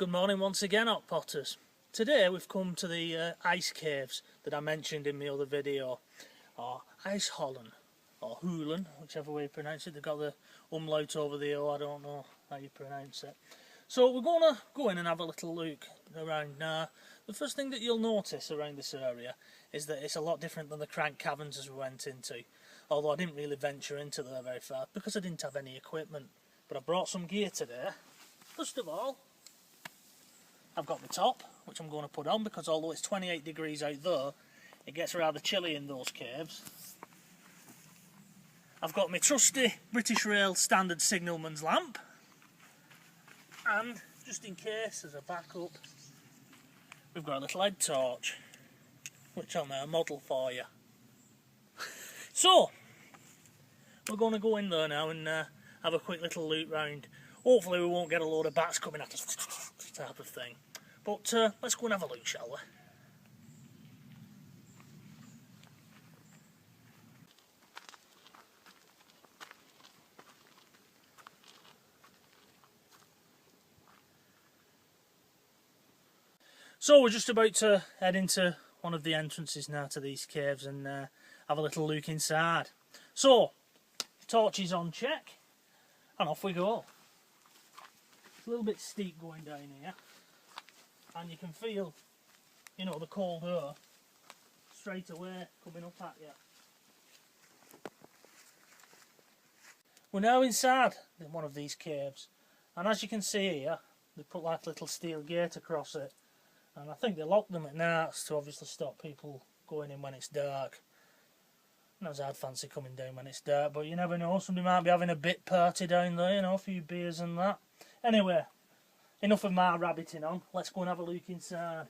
Good morning once again, Hot Potters. Today we've come to the ice caves that I mentioned in my other video, or Eishöhlen, or Höhlen, whichever way you pronounce it. They've got the umlaut over the O, I don't know how you pronounce it. So we're going to go in and have a little look around now. The first thing that you'll notice around this area is that it's a lot different than the crank caverns as we went into. Although I didn't really venture into there very far because I didn't have any equipment. But I brought some gear today. First of all, I've got my top, which I'm going to put on because although it's 28 degrees out there, it gets rather chilly in those caves. I've got my trusty British Rail standard signalman's lamp. And, just in case, as a backup, we've got a little head torch, which I'll now model for you. So, we're going to go in there now and have a quick little loot round. Hopefully we won't get a load of bats coming at us, type of thing. But let's go and have a look, shall we? So we're just about to head into one of the entrances now to these caves and have a little look inside. So, torches on check, and off we go. It's a little bit steep going down here, and you can feel, you know, the cold air straight away coming up at you. We're now inside one of these caves, and as you can see here, they put like a little steel gate across it, and I think they lock them at nights to obviously stop people going in when it's dark. Not as I'd fancy coming down when it's dark, but you never know, somebody might be having a bit party down there, you know, a few beers and that. Anyway, enough of my rabbiting on, let's go and have a look inside.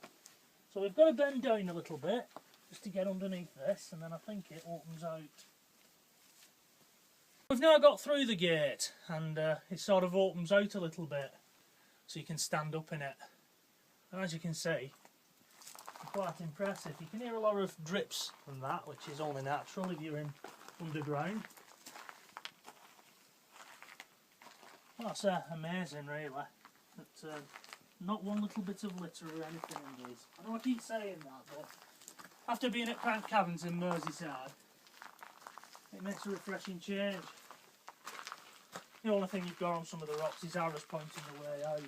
So we've got to bend down a little bit, just to get underneath this, and then I think it opens out. We've now got through the gate, and it sort of opens out a little bit, so you can stand up in it. And as you can see, it's quite impressive. You can hear a lot of drips from that, which is only natural if you're in underground. Well, that's amazing, really. That not one little bit of litter or anything in these. I know I keep saying that, but after being at crank caverns in Merseyside, it makes a refreshing change. The only thing you've got on some of the rocks is arrows pointing the way out.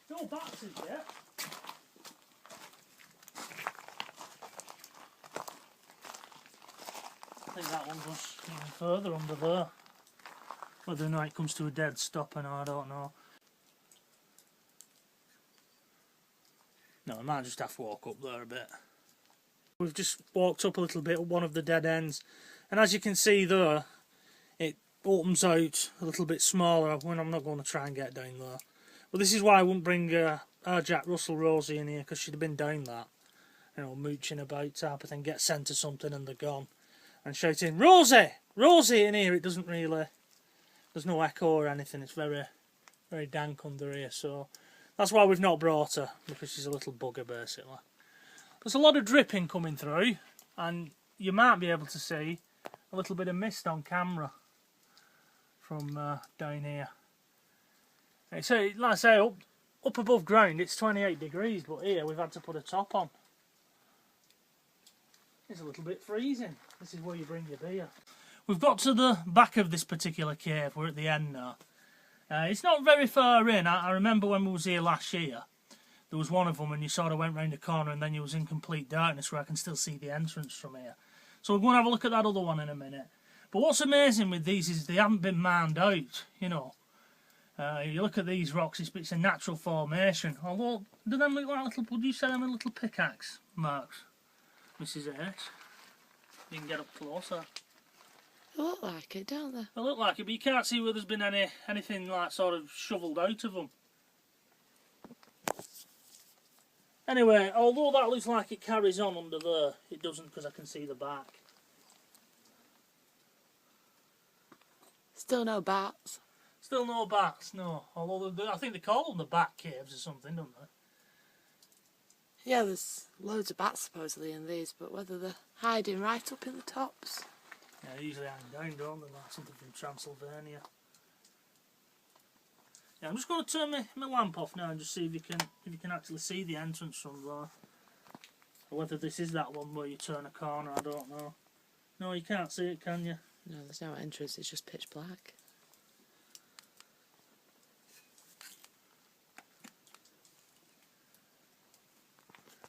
No bats as yet. I think that one goes even further under there. Whether or not it comes to a dead stop or not, I don't know. No, I might just have to walk up there a bit. We've just walked up a little bit at one of the dead ends, and as you can see there, it opens out a little bit smaller when I'm not going to try and get down there. But this is why I wouldn't bring our Jack Russell Rosie in here, because she'd have been down that. You know, mooching about type of thing, get sent to something and they're gone. And shouting, Rosie! Rosie! In here, it doesn't really, there's no echo or anything, it's very, very dank under here, so that's why we've not brought her, because she's a little bugger basically. There's a lot of dripping coming through, and you might be able to see a little bit of mist on camera from down here. So, like I say, up above ground it's 28 degrees, but here we've had to put a top on. It's a little bit freezing. This is where you bring your beer. We've got to the back of this particular cave. We're at the end now. It's not very far in. I remember when we was here last year, there was one of them and you sort of went round the corner and then you was in complete darkness where I can still see the entrance from here. So we're going to have a look at that other one in a minute. But what's amazing with these is they haven't been mined out, you know. You look at these rocks, it's a natural formation. Although, do them look like little, would you say them are little pickaxe marks, Mrs. H? You can get up closer. They look like it, don't they? They look like it, but you can't see where there's been anything like sort of shovelled out of them. Anyway, although that looks like it carries on under there, it doesn't because I can see the back. Still no bats. Still no bats, no. Although I think they call them the bat caves or something, don't they? Yeah, there's loads of bats supposedly in these, but whether they're hiding right up in the tops. Yeah, they usually hang down, don't they, like something from Transylvania. Yeah, I'm just going to turn my lamp off now and just see if you can actually see the entrance from there. Or whether this is that one where you turn a corner, I don't know. No, you can't see it, can you? No, there's no entrance, it's just pitch black.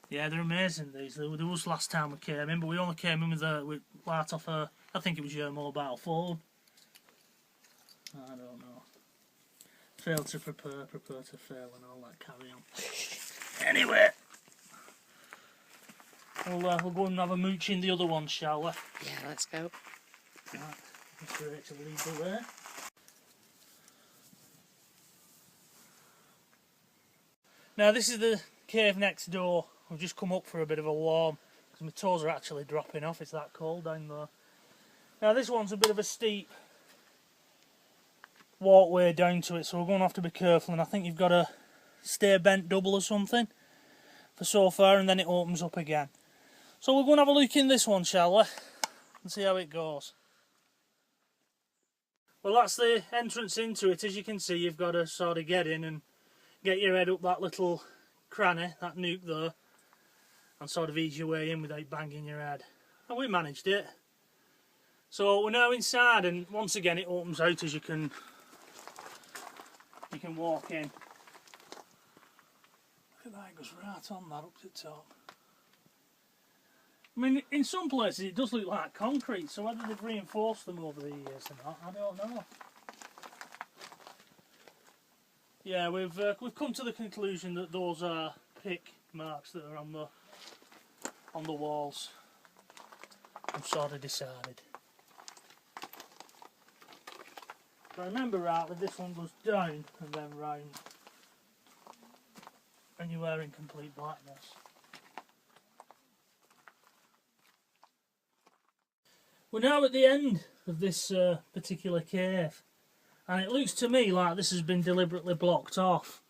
Yeah, they're amazing, these. There was last time we came in, but we only came in with light off a, I think it was your mobile phone. I don't know. Fail to prepare to fail and all that carry on. Anyway, we'll go and have a mooch in the other one, shall we? Yeah, let's go. Right, Mr. Rachel lead the way. Now this is the cave next door. We've just come up for a bit of a warm because my toes are actually dropping off, it's that cold down there. Now this one's a bit of a steep walkway down to it, so we're going to have to be careful, and I think you've got to stay bent double or something for so far, and then it opens up again. So we're going to have a look in this one, shall we, and see how it goes. Well, that's the entrance into it. As you can see, you've got to sort of get in and get your head up that little cranny, that nook there, and sort of ease your way in without banging your head. And we managed it. So we're now inside, and once again it opens out as you can walk in. Look at that, it goes right on that up to the top. I mean, in some places it does look like concrete, so whether they've reinforced them over the years or not, I don't know. Yeah, we've come to the conclusion that those are pick marks that are on the walls. I've sort of decided. If I remember rightly, this one goes down and then round, and you are in complete blackness. We're now at the end of this particular cave, and it looks to me like this has been deliberately blocked off.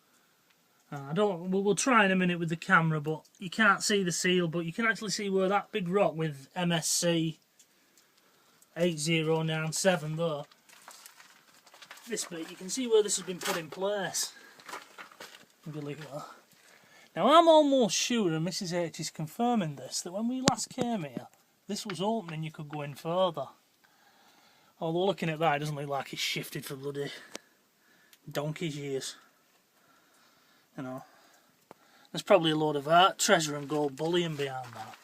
We'll try in a minute with the camera, but you can't see the seal, but you can actually see where that big rock with MSC 8097 there. This bit, you can see where this has been put in place. Now I'm almost sure, and Mrs H is confirming this, that when we last came here, this was open and you could go in further. Although looking at that, it doesn't look like it's shifted for bloody donkey's years. You know, there's probably a load of art, treasure and gold bullion behind that.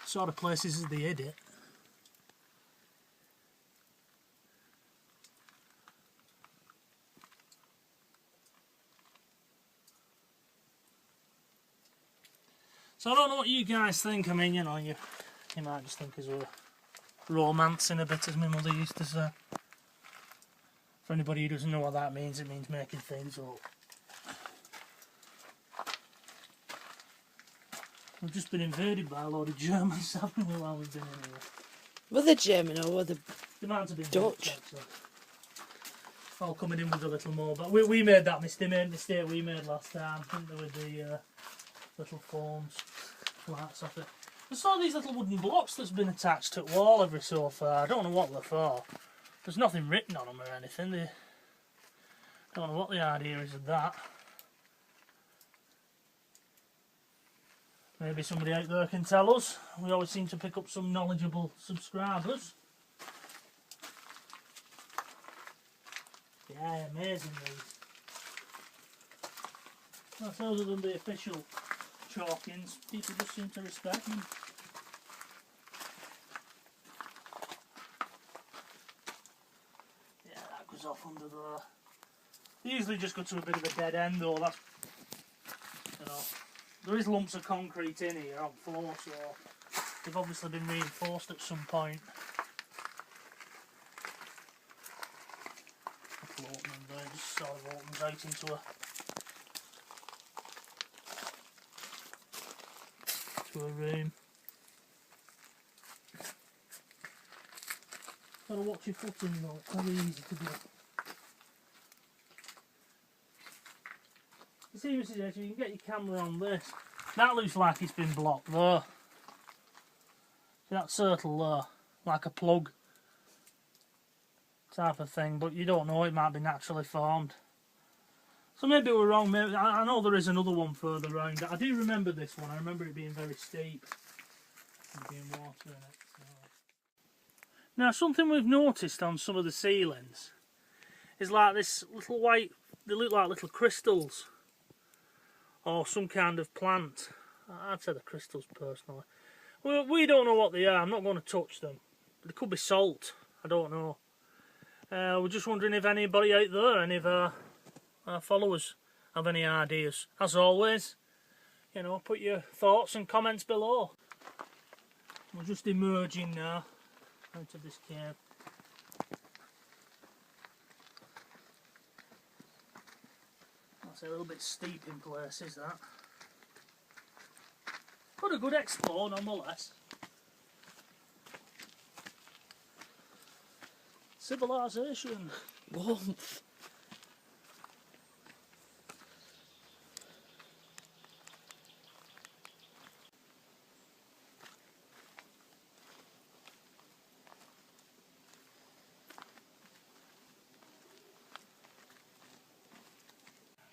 Sort of places as they hid it. So I don't know what you guys think. I mean, you know, you might just think as we're romancing a bit, as my mother used to say. For anybody who doesn't know what that means, it means making things up. We've just been invaded by a load of Germans, haven't we, while we've been in here? Were they German or were they might have been Dutch? All coming in with a little more, but we made that mistake we made last time, didn't we, with the little forms, lights off it. I saw these little wooden blocks that's been attached to the wall every so far. I don't know what they're for. There's nothing written on them or anything. I don't know what the idea is of that. Maybe somebody out there can tell us. We always seem to pick up some knowledgeable subscribers. Yeah, amazing these. That's other than the official chalkings, people just seem to respect them. Yeah, that goes off under there. They usually just go to a bit of a dead end though, that's, you know, there is lumps of concrete in here on floor, so they've obviously been reinforced at some point. Little opening there, just sort of opens out into a room. Gotta watch your footing though, it's very easy to do. You see, Mrs. H, you can get your camera on this. That looks like it's been blocked there. See that circle there? Like a plug type of thing, but you don't know, it might be naturally formed. So maybe we're wrong. Maybe, I know there is another one further round. I do remember this one. I remember it being very steep and being water in it. So. Now, something we've noticed on some of the ceilings is like this little white, they look like little crystals or some kind of plant. I'd say the crystals personally. Well, we don't know what they are. I'm not going to touch them. They could be salt. I don't know. We're just wondering if anybody out there, any of our followers, have any ideas. As always, you know, put your thoughts and comments below. We're just emerging now out of this cave. That's a little bit steep in places, that. But a good explore nonetheless. Civilization. Warmth.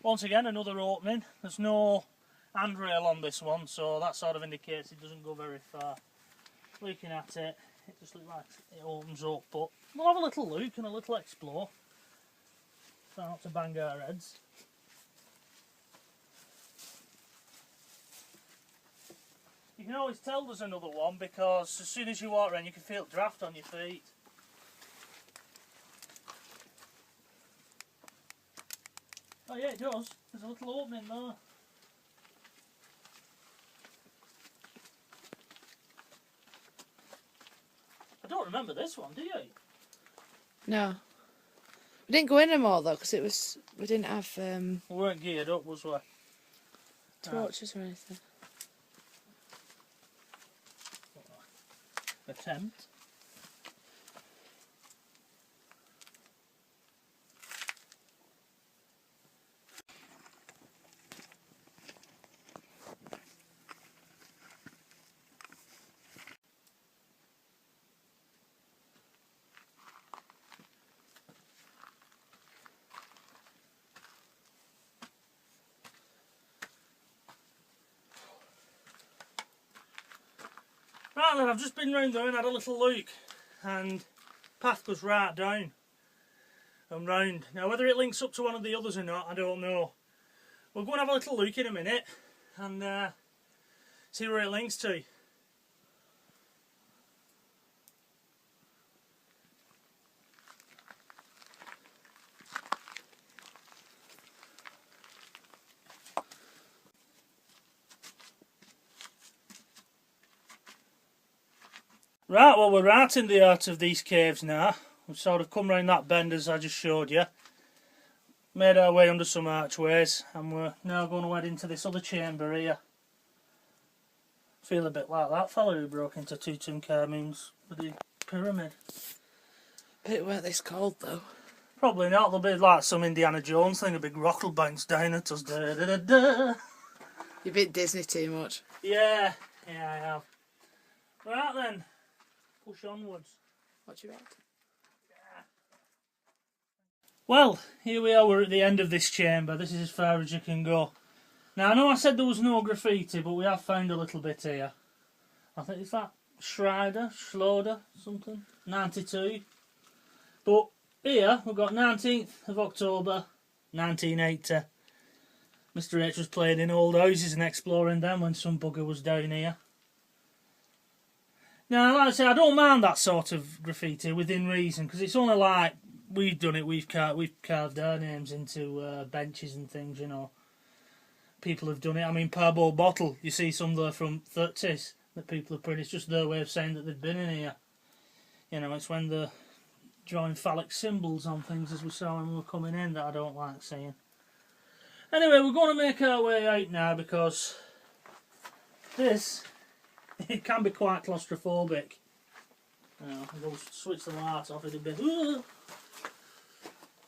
Once again, another opening. There's no handrail on this one, so that sort of indicates it doesn't go very far. Looking at it, it just looks like it opens up, but we'll have a little look and a little explore. Try not to bang our heads. You can always tell there's another one because as soon as you walk around you can feel draft on your feet. Oh yeah, it does. There's a little opening there. I don't remember this one, do you? No. We didn't go in them all though, because we didn't have We weren't geared up, was we? torches or anything. Attempt. Right then, I've just been round there and had a little look, and path goes right down and round. Now whether it links up to one of the others or not, I don't know. We'll go and have a little look in a minute and see where it links to. Right, well we're right in the heart of these caves now. We've sort of come round that bend as I just showed you. Made our way under some archways and we're now going to head into this other chamber here. Feel a bit like that fella who broke into Tutankhamun's bloody pyramid. But it weren't this cold though. Probably not, there'll be like some Indiana Jones thing, a big rock will bounce down at us. Da, da, da, da. You've been Disney too much. Yeah, I have. Right then. Push onwards. What do you reckon? Well, here we are, we're at the end of this chamber. This is as far as you can go. Now, I know I said there was no graffiti, but we have found a little bit here. I think it's that Schroeder, something, 92. But here, we've got 19th of October, 1980. Mr H was playing in old houses and exploring them when some bugger was down here. Now, like I say, I don't mind that sort of graffiti within reason, because it's only like we've done it. We've carved our names into benches and things, you know. People have done it. I mean, Parbo Bottle, you see some there from 30s that people have printed. It's just their way of saying that they've been in here. You know, it's when they're drawing phallic symbols on things, as we saw when we were coming in, that I don't like seeing. Anyway, we're going to make our way out now because this, it can be quite claustrophobic. I'll go switch the light off, it'll be...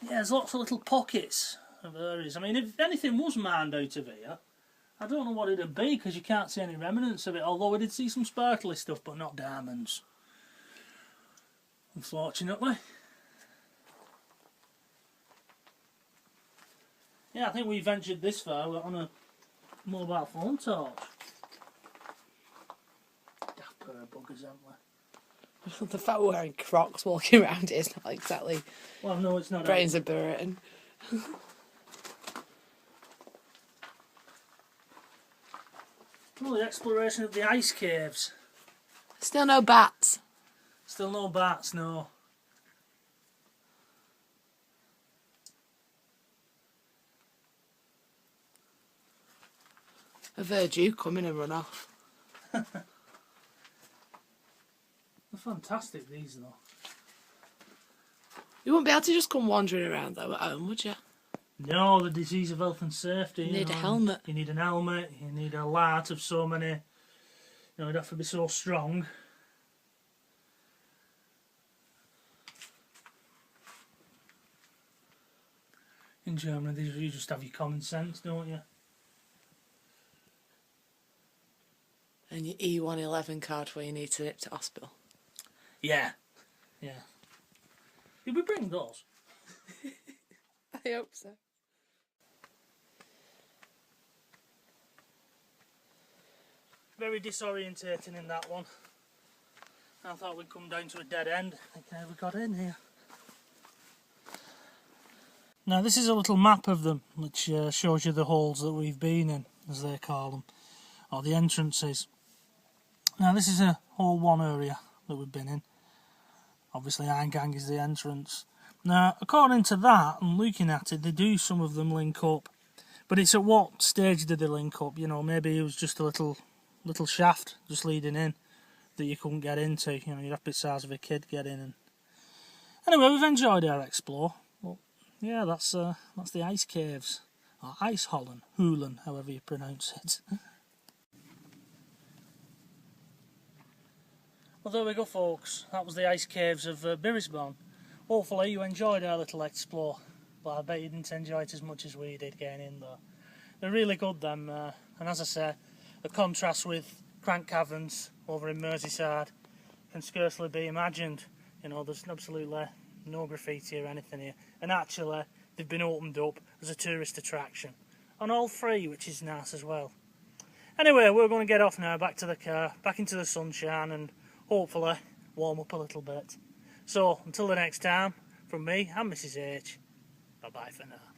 Yeah, there's lots of little pockets of areas. I mean, if anything was mined out of here, I don't know what it'd be, because you can't see any remnants of it, although I did see some sparkly stuff, but not diamonds, unfortunately. Yeah, I think we ventured this far on a mobile phone torch. Daft pair of buggers, haven't we? The fact we're wearing Crocs walking around is not exactly Well, no, it's not. brains are burning. Well, the exploration of the ice caves. Still no bats. Still no bats, no. I've heard you come in and run off. They're fantastic, these, though. You wouldn't be able to just come wandering around though at home, would you? No, the disease of health and safety. You need a helmet. You need an helmet, you need a light of so many... You know, you'd have to be so strong. In Germany, you just have your common sense, don't you? And your E111 card where you need to nip to hospital. Yeah. Yeah. Did we bring those? I hope so. Very disorientating in that one. I thought we'd come down to a dead end. I think we got in here. Now this is a little map of them, which shows you the holes that we've been in, as they call them, or the entrances. Now this is a hole 1 area that we've been in. Obviously Eingang is the entrance. Now according to that, and looking at it, they do some of them link up. But it's at what stage did they link up? You know, maybe it was just a little shaft just leading in that you couldn't get into. You know, you'd have to be the size of a kid to get in. And anyway, we've enjoyed our explore. Well, yeah, that's the ice caves, or Eishöhlen, however you pronounce it. Well, there we go, folks. That was the ice caves of Birresborn. Hopefully you enjoyed our little explore, but I bet you didn't enjoy it as much as we did getting in there. They're really good, them, and as I say, the contrast with Crank Caverns over in Merseyside can scarcely be imagined. You know, there's absolutely no graffiti or anything here, and actually they've been opened up as a tourist attraction, on all free, which is nice as well. Anyway, we're going to get off now, back to the car, back into the sunshine, and hopefully warm up a little bit. So, until the next time, from me and Mrs H, bye bye for now.